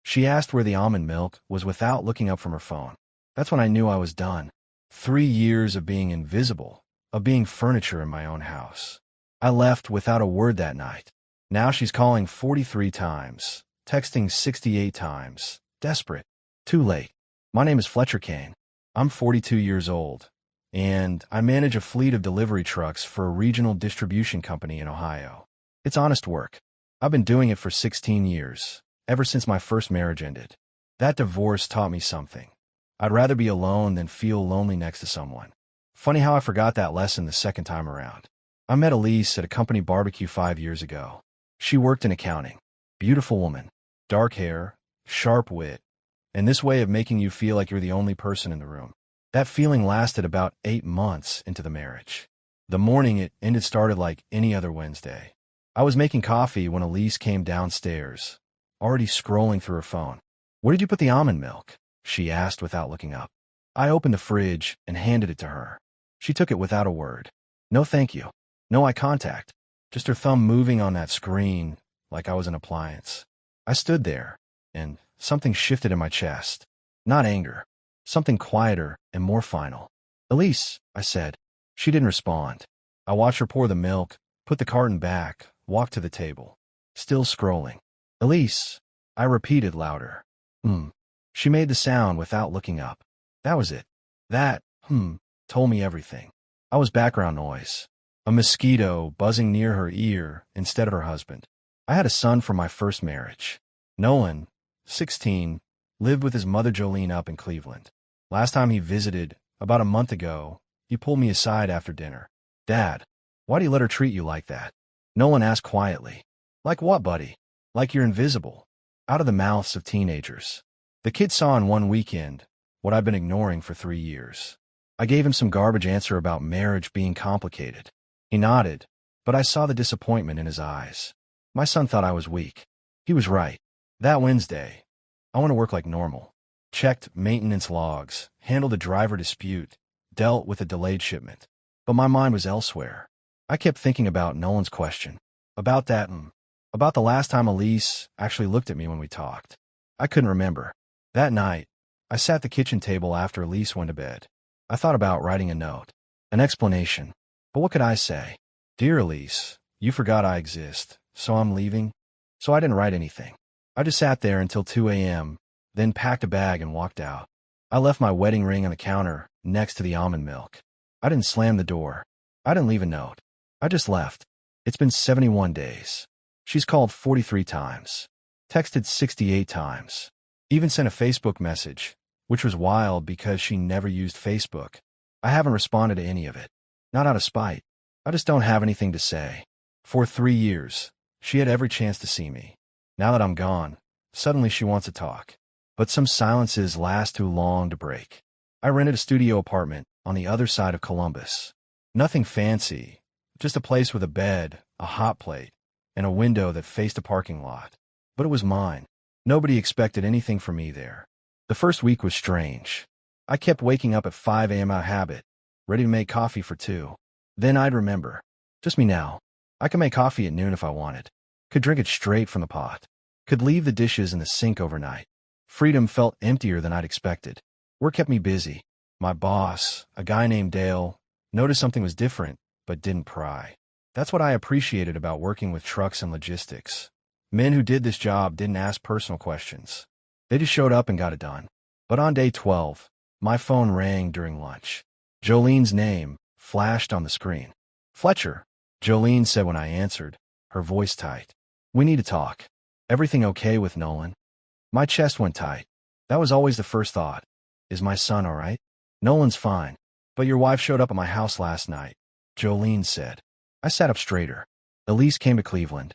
She asked where the almond milk was without looking up from her phone. That's when I knew I was done. 3 years of being invisible, of being furniture in my own house. I left without a word that night. Now she's calling 43 times, texting 68 times, desperate. Too late. My name is Fletcher Kane. I'm 42 years old, and I manage a fleet of delivery trucks for a regional distribution company in Ohio. It's honest work. I've been doing it for 16 years, ever since my first marriage ended. That divorce taught me something. I'd rather be alone than feel lonely next to someone. Funny how I forgot that lesson the second time around. I met Elise at a company barbecue 5 years ago. She worked in accounting. Beautiful woman. Dark hair, sharp wit, and this way of making you feel like you're the only person in the room. That feeling lasted about 8 months into the marriage. The morning it ended started like any other Wednesday. I was making coffee when Elise came downstairs, already scrolling through her phone. "Where did you put the almond milk?" she asked without looking up. I opened the fridge and handed it to her. She took it without a word. No thank you. No eye contact. Just her thumb moving on that screen like I was an appliance. I stood there, and something shifted in my chest. Not anger. Something quieter and more final. "Elise," I said. She didn't respond. I watched her pour the milk, put the carton back, walk to the table. Still scrolling. "Elise," I repeated louder. She made the sound without looking up. That was it. That, told me everything. I was background noise. A mosquito buzzing near her ear instead of her husband. I had a son from my first marriage. Nolan, 16, lived with his mother Jolene up in Cleveland. Last time he visited, about a month ago, he pulled me aside after dinner. "Dad, why do you let her treat you like that?" Nolan asked quietly. "Like what, buddy?" "Like you're invisible." Out of the mouths of teenagers. The kid saw in one weekend what I've been ignoring for 3 years. I gave him some garbage answer about marriage being complicated. He nodded, but I saw the disappointment in his eyes. My son thought I was weak. He was right. That Wednesday, I went to work like normal. Checked maintenance logs, handled a driver dispute, dealt with a delayed shipment. But my mind was elsewhere. I kept thinking about Nolan's question. About that, about the last time Elise actually looked at me when we talked. I couldn't remember. That night, I sat at the kitchen table after Elise went to bed. I thought about writing a note. An explanation. But what could I say? "Dear Elise, you forgot I exist, so I'm leaving." So I didn't write anything. I just sat there until 2 a.m., then packed a bag and walked out. I left my wedding ring on the counter next to the almond milk. I didn't slam the door. I didn't leave a note. I just left. It's been 71 days. She's called 43 times. Texted 68 times. Even sent a Facebook message, which was wild because she never used Facebook. I haven't responded to any of it. Not out of spite. I just don't have anything to say. For 3 years, she had every chance to see me. Now that I'm gone, suddenly she wants to talk. But some silences last too long to break. I rented a studio apartment on the other side of Columbus. Nothing fancy, just a place with a bed, a hot plate, and a window that faced a parking lot. But it was mine. Nobody expected anything from me there. The first week was strange. I kept waking up at 5 a.m. out of habit, ready to make coffee for 2. Then I'd remember. Just me now. I could make coffee at noon if I wanted. Could drink it straight from the pot. Could leave the dishes in the sink overnight. Freedom felt emptier than I'd expected. Work kept me busy. My boss, a guy named Dale, noticed something was different, but didn't pry. That's what I appreciated about working with trucks and logistics. Men who did this job didn't ask personal questions. They just showed up and got it done. But on day 12, my phone rang during lunch. Jolene's name flashed on the screen. "Fletcher," Jolene said when I answered, her voice tight. "We need to talk. Everything okay with Nolan?" My chest went tight. That was always the first thought. Is my son all right? "Nolan's fine. But your wife showed up at my house last night," Jolene said. I sat up straighter. Elise came to Cleveland.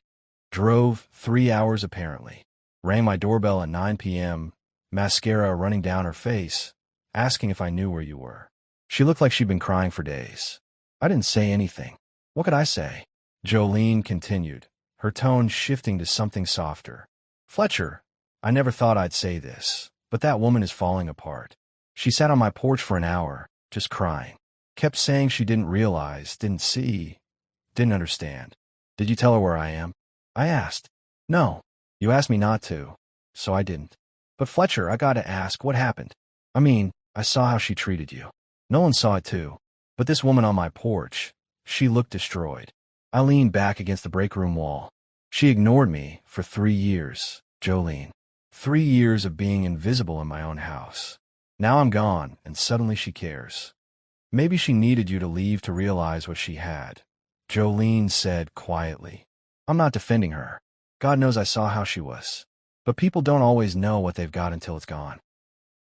Drove 3 hours apparently. Rang my doorbell at 9 p.m., mascara running down her face, asking if I knew where you were. She looked like she'd been crying for days. I didn't say anything. What could I say? Jolene continued, her tone shifting to something softer. "Fletcher, I never thought I'd say this, but that woman is falling apart. She sat on my porch for an hour, just crying. Kept saying she didn't realize, didn't see, didn't understand. Did you tell her where I am?" I asked. "No. You asked me not to, so I didn't." But Fletcher, I gotta ask, what happened? I mean, I saw how she treated you. Nolan saw it too. But this woman on my porch, she looked destroyed. I leaned back against the break room wall. She ignored me for 3 years, Jolene. 3 years of being invisible in my own house. Now I'm gone, and suddenly she cares. Maybe she needed you to leave to realize what she had, Jolene said quietly. I'm not defending her. God knows I saw how she was. But people don't always know what they've got until it's gone.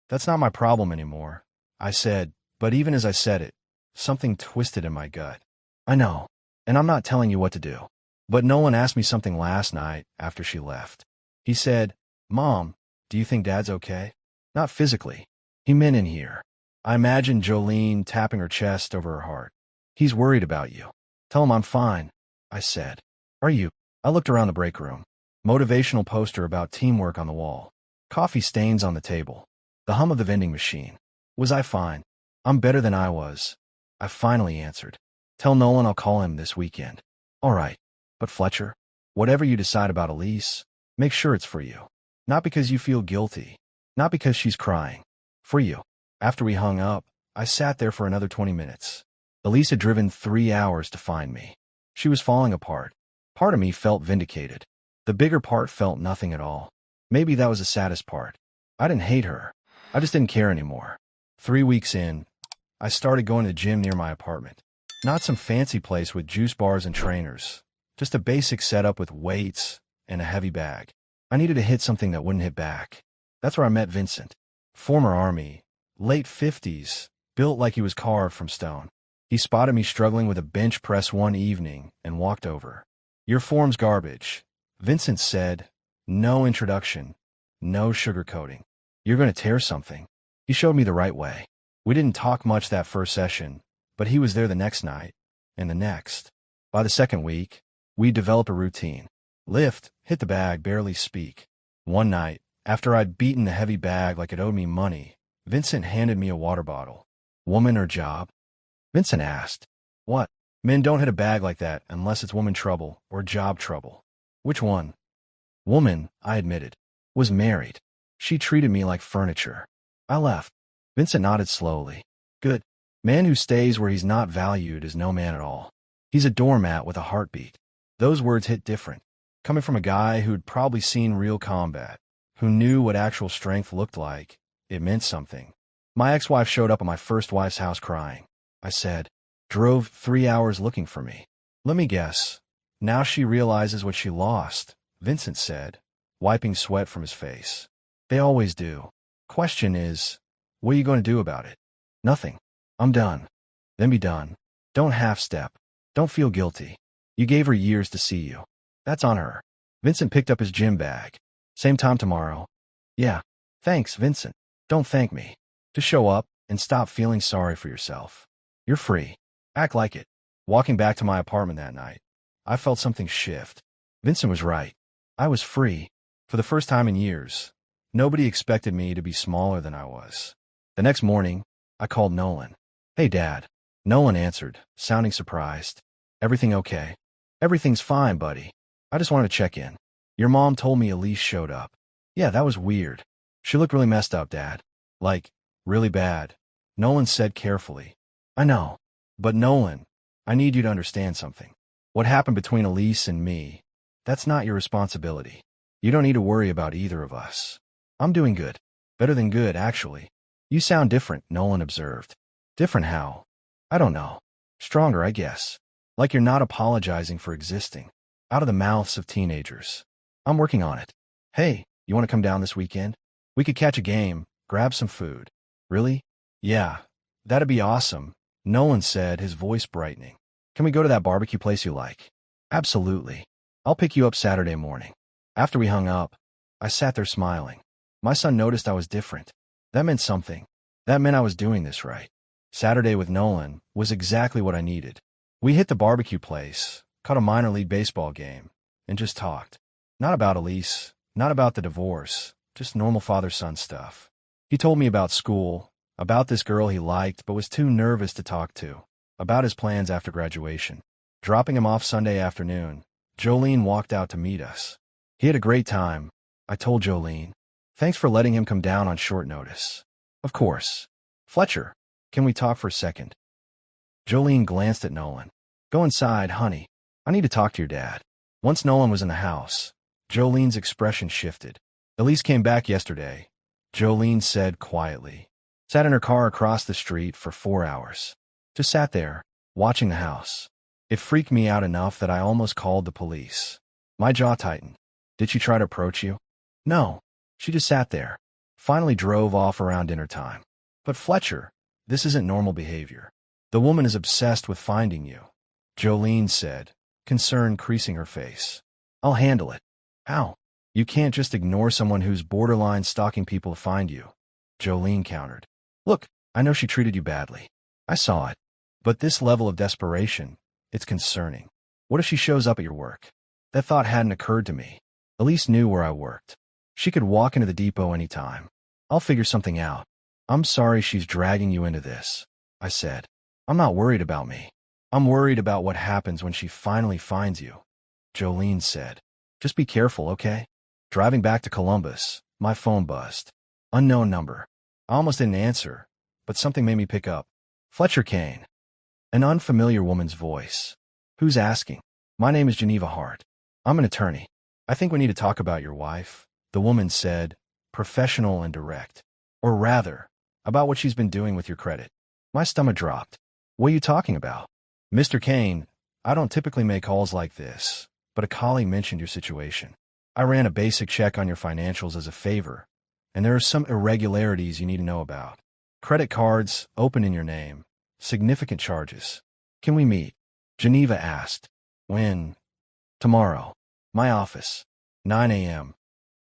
That's not my problem anymore, I said, but even as I said it, something twisted in my gut. I know, and I'm not telling you what to do. But Nolan asked me something last night after she left. He said, Mom, do you think Dad's okay? Not physically. He meant in here. I imagined Jolene tapping her chest over her heart. He's worried about you. Tell him I'm fine, I said. Are you? I looked around the break room. Motivational poster about teamwork on the wall. Coffee stains on the table. The hum of the vending machine. Was I fine? I'm better than I was. I finally answered. Tell Nolan I'll call him this weekend. All right. But Fletcher, whatever you decide about Elise, make sure it's for you. Not because you feel guilty. Not because she's crying. For you. After we hung up, I sat there for another 20 minutes. Elise had driven 3 hours to find me. She was falling apart. Part of me felt vindicated. The bigger part felt nothing at all. Maybe that was the saddest part. I didn't hate her. I just didn't care anymore. 3 weeks in, I started going to the gym near my apartment. Not some fancy place with juice bars and trainers. Just a basic setup with weights and a heavy bag. I needed to hit something that wouldn't hit back. That's where I met Vincent. Former Army, late 50s, built like he was carved from stone. He spotted me struggling with a bench press one evening and walked over. Your form's garbage, Vincent said. No introduction, no sugarcoating. You're going to tear something. He showed me the right way. We didn't talk much that first session, but he was there the next night, and the next. By the second week, we developed a routine. Lift, hit the bag, barely speak. One night, after I'd beaten the heavy bag like it owed me money, Vincent handed me a water bottle. Woman or job? Vincent asked. What? Men don't hit a bag like that unless it's woman trouble or job trouble. Which one? Woman, I admitted. Was married. She treated me like furniture. I left. Vincent nodded slowly. Good. Man who stays where he's not valued is no man at all. He's a doormat with a heartbeat. Those words hit different. Coming from a guy who'd probably seen real combat, who knew what actual strength looked like, it meant something. My ex-wife showed up at my first wife's house crying. I said, drove 3 hours looking for me. Let me guess. Now she realizes what she lost, Vincent said, wiping sweat from his face. They always do. Question is, what are you going to do about it? Nothing. I'm done. Then be done. Don't half-step. Don't feel guilty. You gave her years to see you. That's on her. Vincent picked up his gym bag. Same time tomorrow. Yeah. Thanks, Vincent. Don't thank me. Just show up and stop feeling sorry for yourself. You're free. Act like it. Walking back to my apartment that night, I felt something shift. Vincent was right. I was free. For the first time in years. Nobody expected me to be smaller than I was. The next morning, I called Nolan. Hey, Dad. Nolan answered, sounding surprised. Everything okay? Everything's fine, buddy. I just wanted to check in. Your mom told me Elise showed up. Yeah, that was weird. She looked really messed up, Dad. Like, really bad. Nolan said carefully. I know. But Nolan, I need you to understand something. What happened between Elise and me, that's not your responsibility. You don't need to worry about either of us. I'm doing good. Better than good, actually. You sound different, Nolan observed. Different how? I don't know. Stronger, I guess. Like you're not apologizing for existing. Out of the mouths of teenagers. I'm working on it. Hey, you want to come down this weekend? We could catch a game, grab some food. Really? Yeah. That'd be awesome, Nolan said, his voice brightening. Can we go to that barbecue place you like? Absolutely. I'll pick you up Saturday morning. After we hung up, I sat there smiling. My son noticed I was different. That meant something. That meant I was doing this right. Saturday with Nolan was exactly what I needed. We hit the barbecue place, caught a minor league baseball game, and just talked. Not about Elise, not about the divorce, just normal father-son stuff. He told me about school, about this girl he liked but was too nervous to talk to, about his plans after graduation. Dropping him off Sunday afternoon, Jolene walked out to meet us. He had a great time, I told Jolene. Thanks for letting him come down on short notice. Of course. Fletcher, can we talk for a second? Jolene glanced at Nolan. Go inside, honey. I need to talk to your dad. Once Nolan was in the house, Jolene's expression shifted. Elise came back yesterday, Jolene said quietly. Sat in her car across the street for 4 hours. Just sat there, watching the house. It freaked me out enough that I almost called the police. My jaw tightened. Did she try to approach you? No. She just sat there. Finally drove off around dinner time. But Fletcher, this isn't normal behavior. The woman is obsessed with finding you, Jolene said, concern creasing her face. I'll handle it. How? You can't just ignore someone who's borderline stalking people to find you, Jolene countered. Look, I know she treated you badly. I saw it. But this level of desperation, it's concerning. What if she shows up at your work? That thought hadn't occurred to me. Elise knew where I worked. She could walk into the depot anytime. I'll figure something out. I'm sorry she's dragging you into this, I said. I'm not worried about me. I'm worried about what happens when she finally finds you, Jolene said. Just be careful, okay? Driving back to Columbus, my phone buzzed. Unknown number. I almost didn't answer, but something made me pick up. Fletcher Kane. An unfamiliar woman's voice. Who's asking? My name is Geneva Hart. I'm an attorney. I think we need to talk about your wife, the woman said, professional and direct. Or rather, about what she's been doing with your credit. My stomach dropped. What are you talking about? Mr. Kane, I don't typically make calls like this, but a colleague mentioned your situation. I ran a basic check on your financials as a favor, and there are some irregularities you need to know about. Credit cards open in your name. Significant charges. Can we meet? Geneva asked. When? Tomorrow. My office. 9 a.m.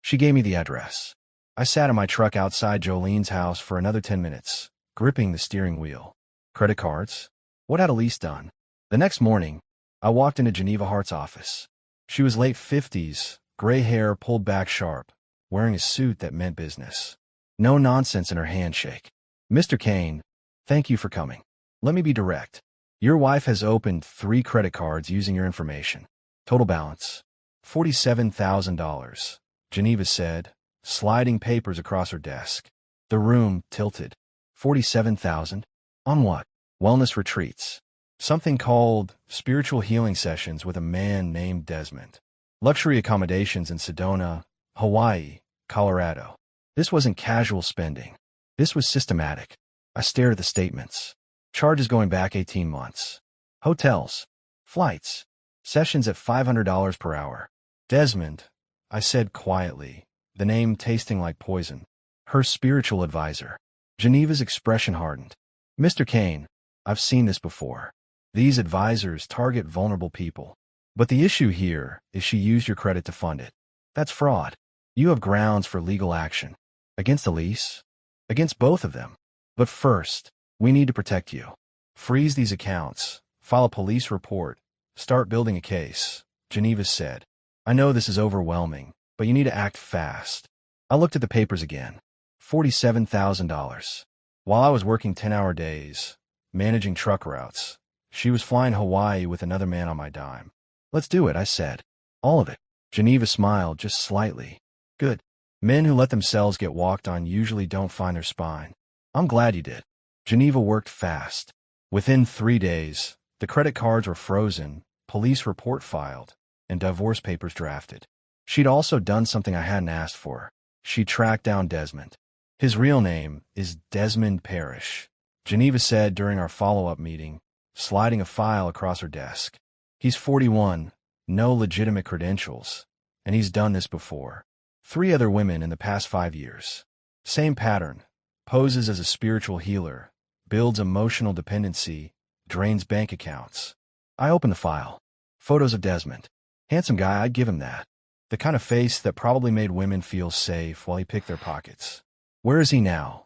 She gave me the address. I sat in my truck outside Jolene's house for another 10 minutes, gripping the steering wheel. Credit cards? What had Elise done? The next morning, I walked into Geneva Hart's office. She was late 50s, gray hair pulled back sharp, wearing a suit that meant business. No nonsense in her handshake. Mr. Kane, thank you for coming. Let me be direct. Your wife has opened 3 credit cards using your information. Total balance, $47,000, Geneva said, sliding papers across her desk. The room tilted. 47,000? On what? Wellness retreats. Something called spiritual healing sessions with a man named Desmond. Luxury accommodations in Sedona, Hawaii, Colorado. This wasn't casual spending. This was systematic. I stared at the statements. Charges going back 18 months. Hotels. Flights. Sessions at $500 per hour. Desmond, I said quietly, the name tasting like poison. Her spiritual advisor. Geneva's expression hardened. Mr. Kane, I've seen this before. These advisors target vulnerable people. But the issue here is she used your credit to fund it. That's fraud. You have grounds for legal action. Against Elise? Against both of them. But first, we need to protect you. Freeze these accounts. File a police report. Start building a case, Geneva said. I know this is overwhelming, but you need to act fast. I looked at the papers again. $47,000. While I was working 10-hour days, managing truck routes, she was flying Hawaii with another man on my dime. Let's do it, I said. All of it. Geneva smiled just slightly. Good. Men who let themselves get walked on usually don't find their spine. I'm glad you did. Geneva worked fast. Within 3 days, the credit cards were frozen, police report filed, and divorce papers drafted. She'd also done something I hadn't asked for. She tracked down Desmond. His real name is Desmond Parrish, Geneva said during our follow-up meeting, sliding a file across her desk. He's 41, no legitimate credentials, and he's done this before. 3 other women in the past 5 years. Same pattern. Poses as a spiritual healer, builds emotional dependency, drains bank accounts. I opened the file. Photos of Desmond. Handsome guy, I'd give him that. The kind of face that probably made women feel safe while he picked their pockets. Where is he now?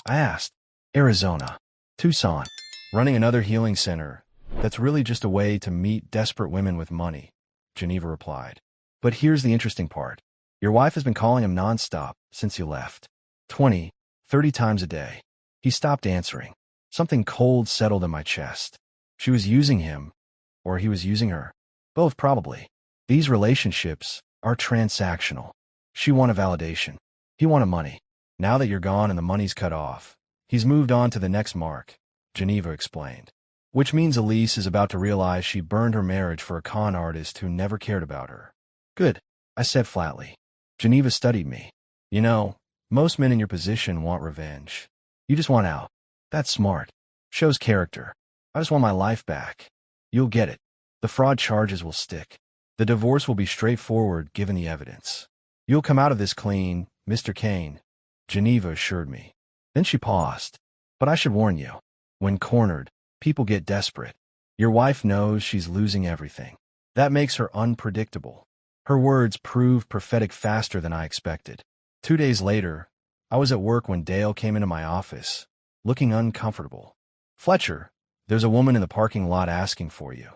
I asked. Arizona. Tucson. Running another healing center. That's really just a way to meet desperate women with money, Geneva replied. But here's the interesting part. Your wife has been calling him nonstop since you left. 20, 30 times a day. He stopped answering. Something cold settled in my chest. She was using him, or he was using her. Both probably. These relationships are transactional. She wanted validation. He wanted money. Now that you're gone and the money's cut off, he's moved on to the next mark, Geneva explained. Which means Elise is about to realize she burned her marriage for a con artist who never cared about her. Good, I said flatly. Geneva studied me. You know, most men in your position want revenge. You just want out. That's smart. Shows character. I just want my life back. You'll get it. The fraud charges will stick. The divorce will be straightforward given the evidence. You'll come out of this clean, Mr. Kane, Geneva assured me. Then she paused. But I should warn you. When cornered, people get desperate. Your wife knows she's losing everything. That makes her unpredictable. Her words proved prophetic faster than I expected. 2 days later, I was at work when Dale came into my office, looking uncomfortable. Fletcher, there's a woman in the parking lot asking for you,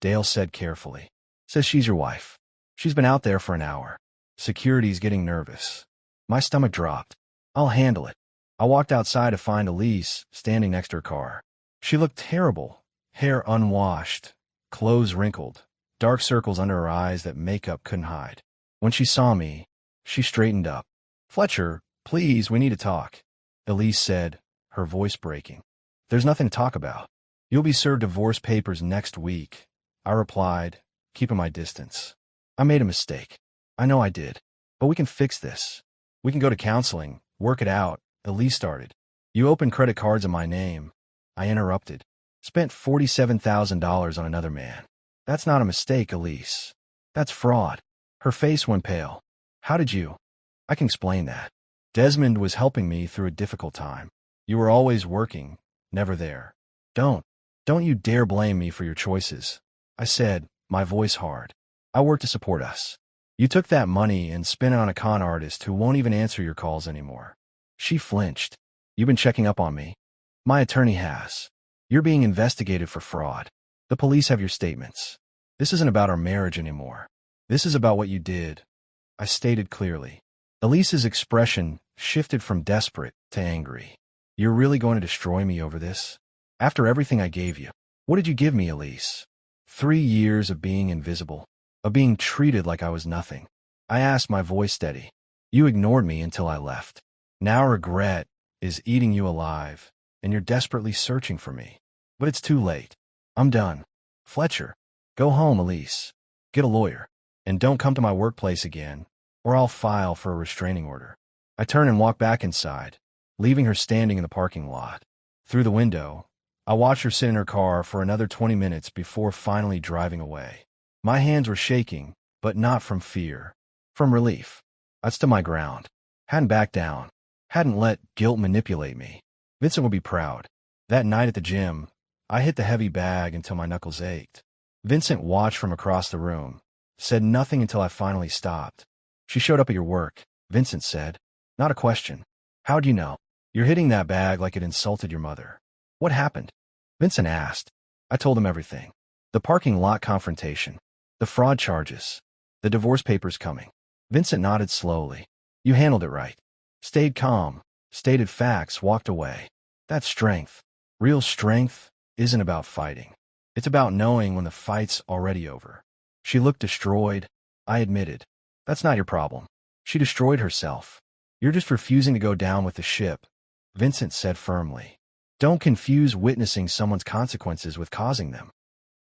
Dale said carefully. Says she's your wife. She's been out there for an hour. Security's getting nervous. My stomach dropped. I'll handle it. I walked outside to find Elise standing next to her car. She looked terrible. Hair unwashed, clothes wrinkled, dark circles under her eyes that makeup couldn't hide. When she saw me, she straightened up. Fletcher, please, we need to talk, Elise said, her voice breaking. There's nothing to talk about. You'll be served divorce papers next week, I replied, keeping my distance. I made a mistake. I know I did. But we can fix this. We can go to counseling, work it out, Elise started. You opened credit cards in my name. I interrupted. Spent $47,000 on another man. That's not a mistake, Elise. That's fraud. Her face went pale. How did you? I can explain that. Desmond was helping me through a difficult time. You were always working, never there. Don't you dare blame me for your choices, I said, my voice hard. I work to support us. You took that money and spent it on a con artist who won't even answer your calls anymore. She flinched. You've been checking up on me? My attorney has. You're being investigated for fraud. The police have your statements. This isn't about our marriage anymore. This is about what you did, I stated clearly. Elise's expression shifted from desperate to angry. You're really going to destroy me over this? After everything I gave you, what did you give me, Elise? 3 years of being invisible, of being treated like I was nothing. I asked, my voice steady. You ignored me until I left. Now regret is eating you alive, and you're desperately searching for me. But it's too late. I'm done. Fletcher, go home, Elise. Get a lawyer. And don't come to my workplace again, or I'll file for a restraining order. I turned and walked back inside, leaving her standing in the parking lot. Through the window, I watched her sit in her car for another 20 minutes before finally driving away. My hands were shaking, but not from fear. From relief. I stood my ground. Hadn't backed down. Hadn't let guilt manipulate me. Vincent would be proud. That night at the gym, I hit the heavy bag until my knuckles ached. Vincent watched from across the room, said nothing until I finally stopped. She showed up at your work, Vincent said. Not a question. How'd you know? You're hitting that bag like it insulted your mother. What happened? Vincent asked. I told him everything. The parking lot confrontation. The fraud charges. The divorce papers coming. Vincent nodded slowly. You handled it right. Stayed calm, stated facts, walked away. That's strength. Real strength isn't about fighting. It's about knowing when the fight's already over. She looked destroyed. I admitted. That's not your problem. She destroyed herself. You're just refusing to go down with the ship, Vincent said firmly. Don't confuse witnessing someone's consequences with causing them.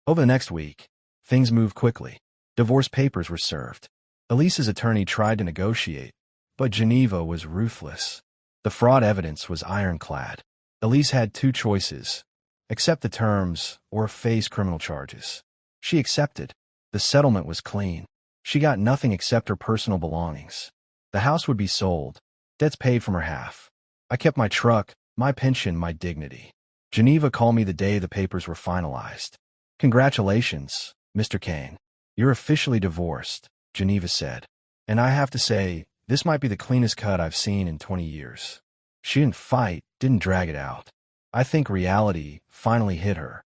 Over the next week, things moved quickly. Divorce papers were served. Elise's attorney tried to negotiate, but Geneva was ruthless. The fraud evidence was ironclad. Elise had 2 choices: accept the terms or face criminal charges. She accepted. The settlement was clean. She got nothing except her personal belongings. The house would be sold. Debts paid from her half. I kept my truck, my pension, my dignity. Geneva called me the day the papers were finalized. Congratulations, Mr. Kane. You're officially divorced, Geneva said. And I have to say, this might be the cleanest cut I've seen in 20 years. She didn't fight, didn't drag it out. I think reality finally hit her.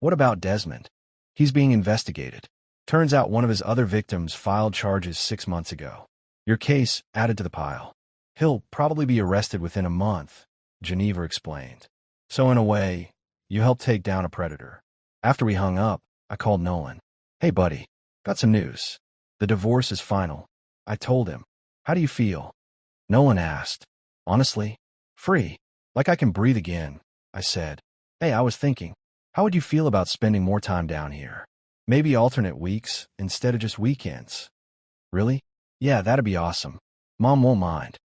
What about Desmond? He's being investigated. Turns out one of his other victims filed charges 6 months ago. Your case added to the pile. He'll probably be arrested within a month, Geneva explained. So in a way, you helped take down a predator. After we hung up, I called Nolan. Hey buddy, got some news. The divorce is final. I told him. How do you feel? Nolan asked. Honestly? Free. Like I can breathe again, I said. Hey, I was thinking, how would you feel about spending more time down here? Maybe alternate weeks instead of just weekends. Really? Yeah, that'd be awesome. Mom won't mind.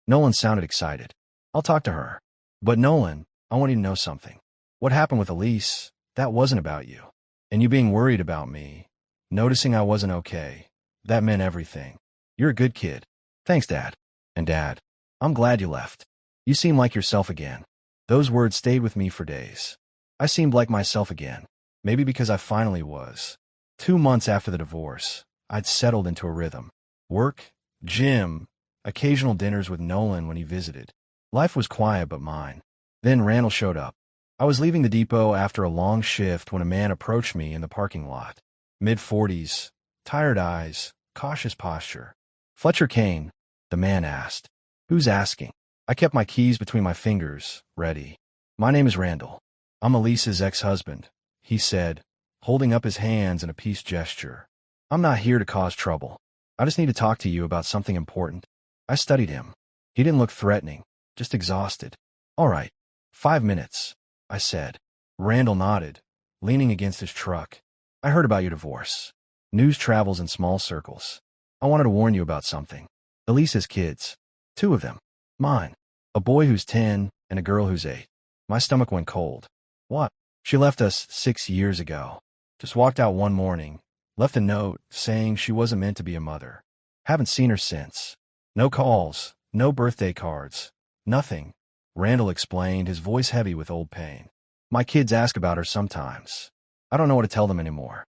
Nolan sounded excited. I'll talk to her. But Nolan, I want you to know something. What happened with Elise, that wasn't about you. And you being worried about me, noticing I wasn't okay, that meant everything. You're a good kid. Thanks, Dad. And Dad, I'm glad you left. You seem like yourself again. Those words stayed with me for days. I seemed like myself again. Maybe because I finally was. 2 months after the divorce, I'd settled into a rhythm. Work, gym, occasional dinners with Nolan when he visited. Life was quiet but mine. Then Randall showed up. I was leaving the depot after a long shift when a man approached me in the parking lot. Mid-40s, tired eyes, cautious posture. Fletcher Kane, the man asked. Who's asking? I kept my keys between my fingers, ready. My name is Randall. I'm Elise's ex-husband, he said, holding up his hands in a peace gesture. I'm not here to cause trouble. I just need to talk to you about something important. I studied him. He didn't look threatening, just exhausted. All right, 5 minutes, I said. Randall nodded, leaning against his truck. I heard about your divorce. News travels in small circles. I wanted to warn you about something. Elise has kids. 2 of them. Mine. A boy who's 10 and a girl who's 8. My stomach went cold. What? She left us 6 years ago. Just walked out one morning. Left a note saying she wasn't meant to be a mother. Haven't seen her since. No calls, no birthday cards, nothing. Randall explained, his voice heavy with old pain. My kids ask about her sometimes. I don't know what to tell them anymore.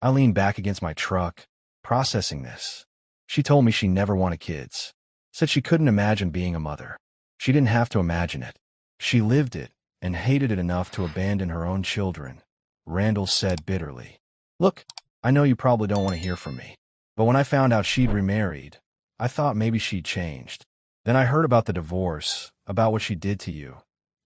I leaned back against my truck, processing this. She told me she never wanted kids. Said she couldn't imagine being a mother. She didn't have to imagine it. She lived it and hated it enough to abandon her own children. Randall said bitterly. Look, I know you probably don't want to hear from me, but when I found out she'd remarried, I thought maybe she'd changed. Then I heard about the divorce, about what she did to you,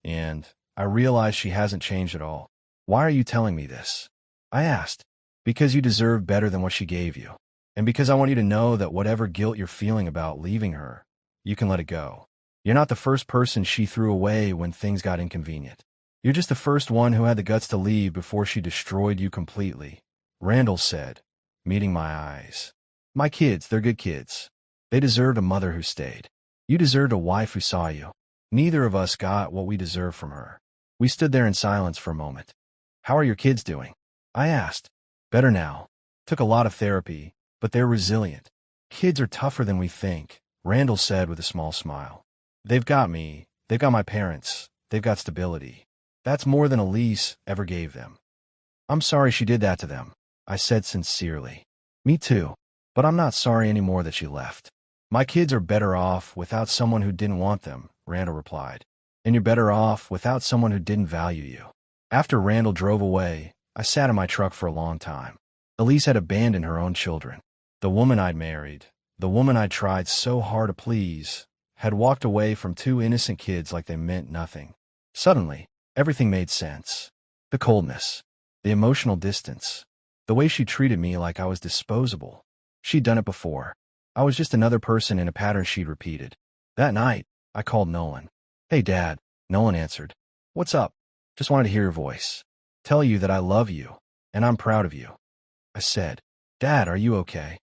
and I realized she hasn't changed at all. Why are you telling me this? I asked. Because you deserve better than what she gave you, and because I want you to know that whatever guilt you're feeling about leaving her, you can let it go. You're not the first person she threw away when things got inconvenient. You're just the first one who had the guts to leave before she destroyed you completely. Randall said, meeting my eyes. My kids, they're good kids. They deserved a mother who stayed. You deserved a wife who saw you. Neither of us got what we deserved from her. We stood there in silence for a moment. How are your kids doing? I asked. Better now. Took a lot of therapy, but they're resilient. Kids are tougher than we think, Randall said with a small smile. They've got me. They've got my parents. They've got stability. That's more than Elise ever gave them. I'm sorry she did that to them, I said sincerely. Me too, but I'm not sorry anymore that she left. My kids are better off without someone who didn't want them, Randall replied. And you're better off without someone who didn't value you. After Randall drove away, I sat in my truck for a long time. Elise had abandoned her own children. The woman I'd married, the woman I'd tried so hard to please, had walked away from 2 innocent kids like they meant nothing. Suddenly, everything made sense. The coldness, the emotional distance, the way she treated me like I was disposable. She'd done it before. I was just another person in a pattern she'd repeated. That night, I called Nolan. Hey, Dad, Nolan answered. What's up? Just wanted to hear your voice. Tell you that I love you, and I'm proud of you. I said, Dad, are you okay?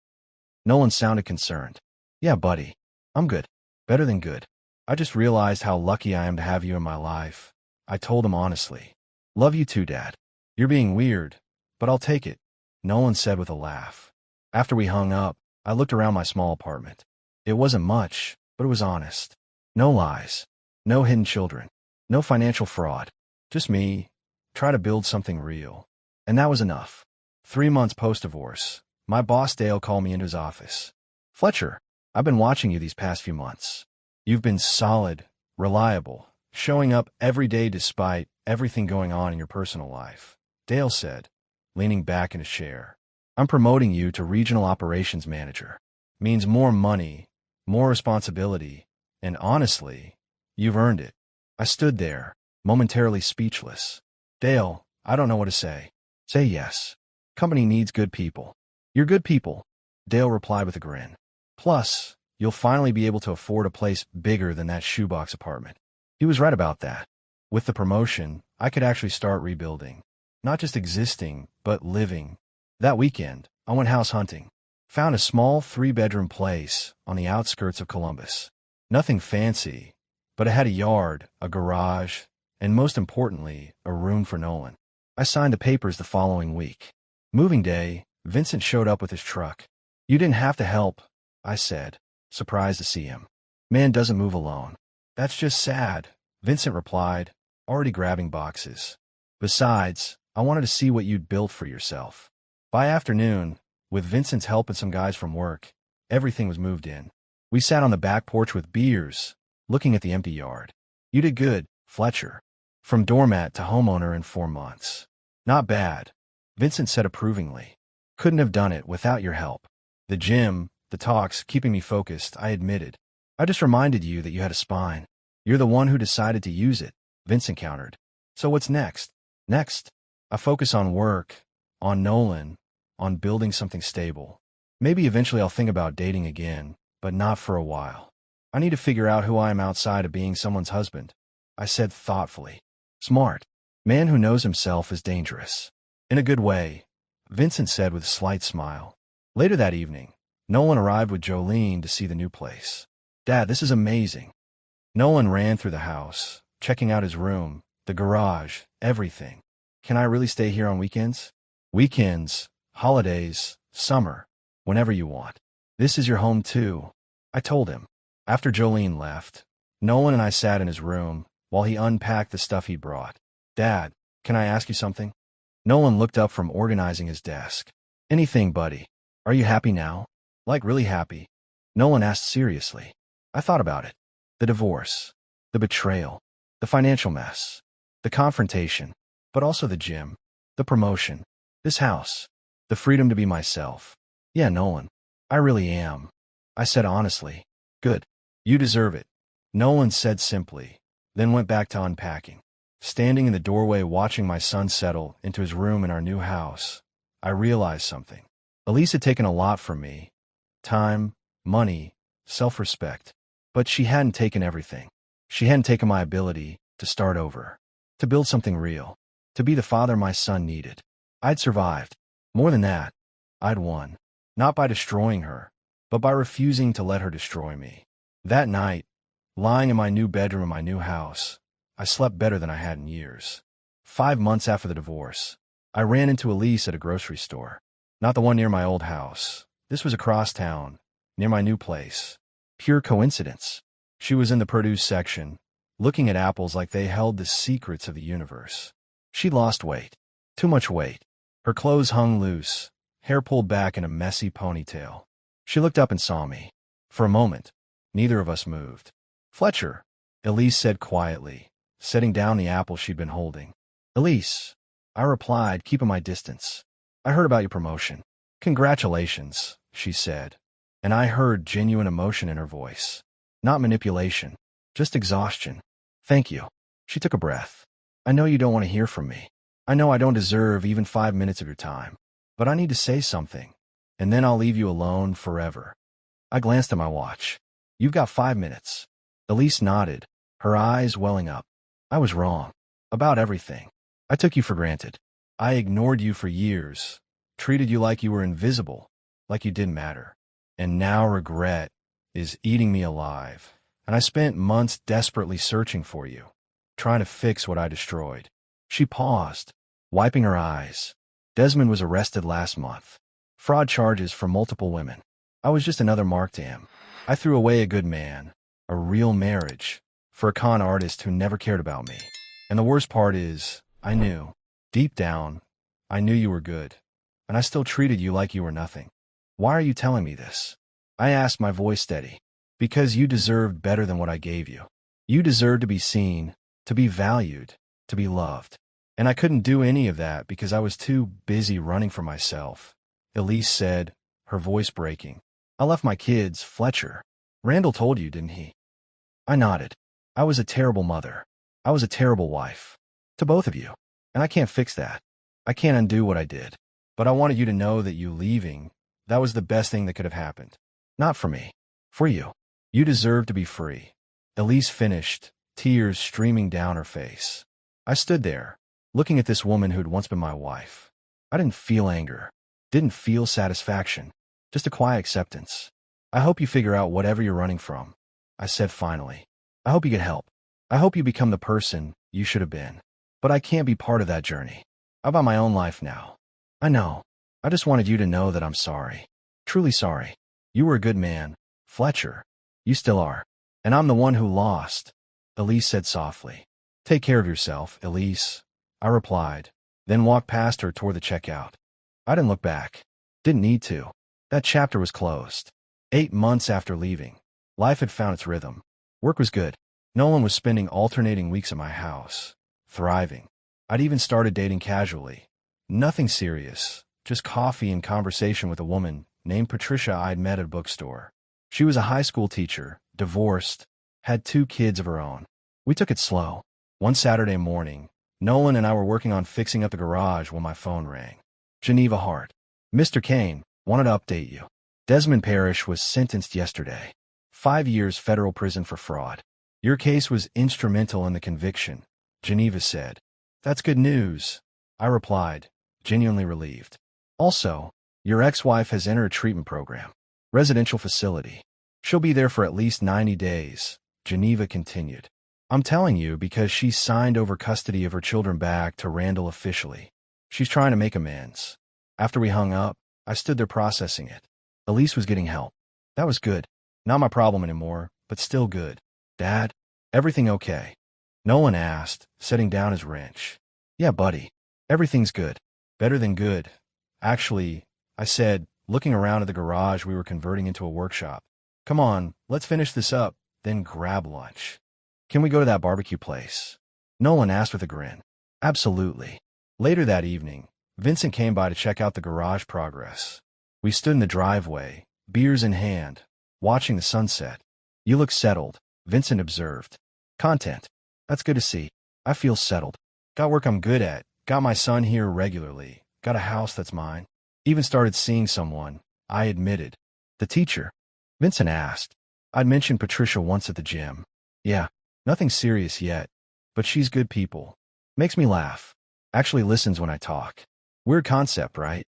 Nolan sounded concerned. Yeah, buddy. I'm good. Better than good. I just realized how lucky I am to have you in my life. I told him honestly. Love you too, Dad. You're being weird, but I'll take it, Nolan said with a laugh. After we hung up, I looked around my small apartment. It wasn't much, but it was honest. No lies. No hidden children. No financial fraud. Just me, try to build something real. And that was enough. 3 months post-divorce, my boss Dale called me into his office. Fletcher, I've been watching you these past few months. You've been solid, reliable, showing up every day despite everything going on in your personal life. Dale said, leaning back in his chair. I'm promoting you to Regional Operations Manager. Means more money, more responsibility, and honestly, you've earned it. I stood there, momentarily speechless. Dale, I don't know what to say. Say yes. Company needs good people. You're good people, Dale replied with a grin. Plus, you'll finally be able to afford a place bigger than that shoebox apartment. He was right about that. With the promotion, I could actually start rebuilding. Not just existing, but living. That weekend, I went house hunting. Found a small 3-bedroom place on the outskirts of Columbus. Nothing fancy, but it had a yard, a garage, and most importantly, a room for Nolan. I signed the papers the following week. Moving day, Vincent showed up with his truck. "You didn't have to help," I said, surprised to see him. "Man doesn't move alone." "That's just sad," Vincent replied, already grabbing boxes. "Besides, I wanted to see what you'd built for yourself." By afternoon, with Vincent's help and some guys from work, everything was moved in. We sat on the back porch with beers, looking at the empty yard. "You did good, Fletcher. From doormat to homeowner in 4 months. Not bad," Vincent said approvingly. "Couldn't have done it without your help." "The gym, the talks, keeping me focused," I admitted. "I just reminded you that you had a spine." "You're the one who decided to use it," Vincent countered. "So what's next?" "Next, I focus on work, on Nolan, on building something stable. Maybe eventually I'll think about dating again, but not for a while. I need to figure out who I am outside of being someone's husband," I said thoughtfully. "Smart. Man who knows himself is dangerous." "In a good way," Vincent said with a slight smile. Later that evening, Nolan arrived with Jolene to see the new place. "Dad, this is amazing." Nolan ran through the house, checking out his room, the garage, everything. "Can I really stay here on weekends?" "Weekends, holidays, summer, whenever you want. This is your home too," I told him. After Jolene left, Nolan and I sat in his room while he unpacked the stuff he brought. "Dad, can I ask you something?" Nolan looked up from organizing his desk. "Anything, buddy. Are you happy now?" "Like really happy?" Nolan asked seriously. I thought about it. The divorce, the betrayal, the financial mess, the confrontation, but also the gym, the promotion, this house, the freedom to be myself. "Yeah, Nolan, I really am," I said honestly. "Good. You deserve it," Nolan said simply, then went back to unpacking. Standing in the doorway watching my son settle into his room in our new house, I realized something. Elise had taken a lot from me. Time, money, self-respect. But she hadn't taken everything. She hadn't taken my ability to start over, to build something real, to be the father my son needed. I'd survived. More than that, I'd won. Not by destroying her, but by refusing to let her destroy me. That night, lying in my new bedroom in my new house, I slept better than I had in years. 5 months after the divorce, I ran into Elise at a grocery store. Not the one near my old house. This was across town, near my new place. Pure coincidence. She was in the produce section, looking at apples like they held the secrets of the universe. She'd lost weight. Too much weight. Her clothes hung loose, hair pulled back in a messy ponytail. She looked up and saw me. For a moment, neither of us moved. "Fletcher," Elise said quietly, setting down the apple she'd been holding. "Elise," I replied, keeping my distance. "I heard about your promotion." "Congratulations," she said, and I heard genuine emotion in her voice. Not manipulation, just exhaustion. "Thank you." She took a breath. "I know you don't want to hear from me. I know I don't deserve even 5 minutes of your time. But I need to say something, and then I'll leave you alone forever." I glanced at my watch. "You've got 5 minutes." Elise nodded, her eyes welling up. "I was wrong. About everything. I took you for granted. I ignored you for years, treated you like you were invisible, like you didn't matter. And now regret is eating me alive. And I spent months desperately searching for you, trying to fix what I destroyed." She paused, wiping her eyes. "Desmond was arrested last month. Fraud charges for multiple women. I was just another mark to him. I threw away a good man, a real marriage, for a con artist who never cared about me. And the worst part is, I knew, deep down, I knew you were good, and I still treated you like you were nothing. Why are you telling me this?" I asked, my voice steady. "Because you deserved better than what I gave you. You deserved to be seen, to be valued, to be loved. And I couldn't do any of that because I was too busy running for myself," Elise said, her voice breaking. "I left my kids, Fletcher. Randall told you, didn't he?" I nodded. "I was a terrible mother. I was a terrible wife. To both of you. And I can't fix that. I can't undo what I did. But I wanted you to know that you leaving, that was the best thing that could have happened. Not for me. For you. You deserve to be free. Elise finished, tears streaming down her face. I stood there, looking at this woman who'd once been my wife. I didn't feel anger. Didn't feel satisfaction. Just a quiet acceptance. I hope you figure out whatever you're running from, I said finally. I hope you get help. I hope you become the person you should have been. But I can't be part of that journey. I've got my own life now. I know. I just wanted you to know that I'm sorry. Truly sorry. You were a good man, Fletcher. You still are. And I'm the one who lost, Elise said softly. Take care of yourself, Elise, I replied, then walked past her toward the checkout. I didn't look back. Didn't need to. That chapter was closed. 8 months after leaving, life had found its rhythm. Work was good. Nolan was spending alternating weeks at my house, thriving. I'd even started dating casually. Nothing serious, just coffee and conversation with a woman named Patricia I'd met at a bookstore. She was a high school teacher, divorced, had 2 kids of her own. We took it slow. One Saturday morning, Nolan and I were working on fixing up the garage when my phone rang. Geneva Hart. Mr. Kane, wanted to update you. Desmond Parrish was sentenced yesterday. 5 years federal prison for fraud. Your case was instrumental in the conviction, Geneva said. That's good news, I replied, genuinely relieved. Also, your ex-wife has entered a treatment program. Residential facility. She'll be there for at least 90 days, Geneva continued. I'm telling you because she signed over custody of her children back to Randall officially. She's trying to make amends. After we hung up, I stood there processing it. Elise was getting help. That was good. Not my problem anymore, but still good. Dad, everything okay? Nolan asked, setting down his wrench. Yeah, buddy. Everything's good. Better than good. Actually, I said, looking around at the garage we were converting into a workshop. Come on, let's finish this up, then grab lunch. Can we go to that barbecue place? Nolan asked with a grin. Absolutely. Later that evening, Vincent came by to check out the garage progress. We stood in the driveway, beers in hand, watching the sunset. You look settled, Vincent observed. Content. That's good to see. I feel settled. Got work I'm good at, got my son here regularly, got a house that's mine. Even started seeing someone, I admitted. The teacher? Vincent asked. I'd mentioned Patricia once at the gym. Yeah, nothing serious yet, but she's good people. Makes me laugh. Actually listens when I talk. Weird concept, right?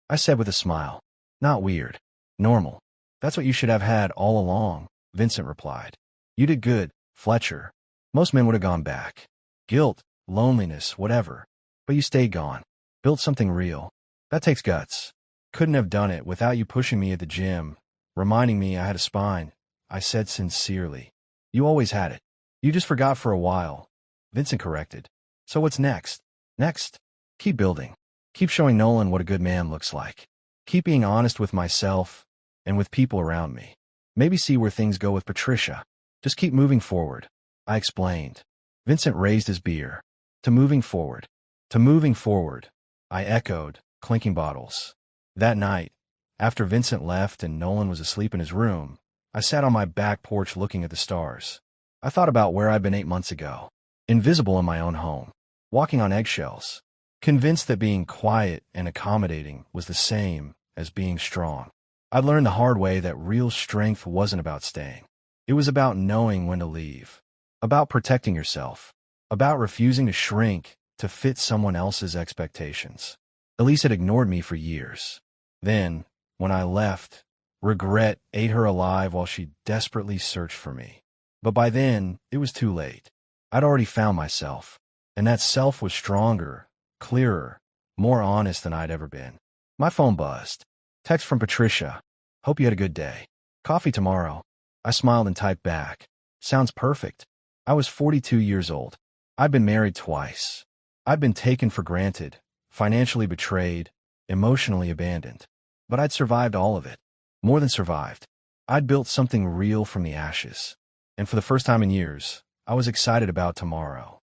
I said with a smile. Not weird. Normal. That's what you should have had all along, Vincent replied. You did good, Fletcher. Most men would have gone back. Guilt, loneliness, whatever. But you stayed gone. Built something real. That takes guts. Couldn't have done it without you pushing me at the gym, reminding me I had a spine, I said sincerely. You always had it. You just forgot for a while, Vincent corrected. So what's next? Next? Keep building. Keep showing Nolan what a good man looks like. Keep being honest with myself and with people around me. Maybe see where things go with Patricia. Just keep moving forward, I explained. Vincent raised his beer. To moving forward. To moving forward, I echoed, clinking bottles. That night, after Vincent left and Nolan was asleep in his room, I sat on my back porch looking at the stars. I thought about where I'd been 8 months ago. Invisible in my own home. Walking on eggshells. Convinced that being quiet and accommodating was the same as being strong. I'd learned the hard way that real strength wasn't about staying. It was about knowing when to leave. About protecting yourself. About refusing to shrink to fit someone else's expectations. Elise had ignored me for years. Then, when I left, regret ate her alive while she desperately searched for me. But by then, it was too late. I'd already found myself, and that self was stronger, clearer, more honest than I'd ever been. My phone buzzed. Text from Patricia. Hope you had a good day. Coffee tomorrow. I smiled and typed back. Sounds perfect. I was 42 years old. I'd been married twice. I'd been taken for granted, financially betrayed, emotionally abandoned. But I'd survived all of it. More than survived. I'd built something real from the ashes. And for the first time in years, I was excited about tomorrow.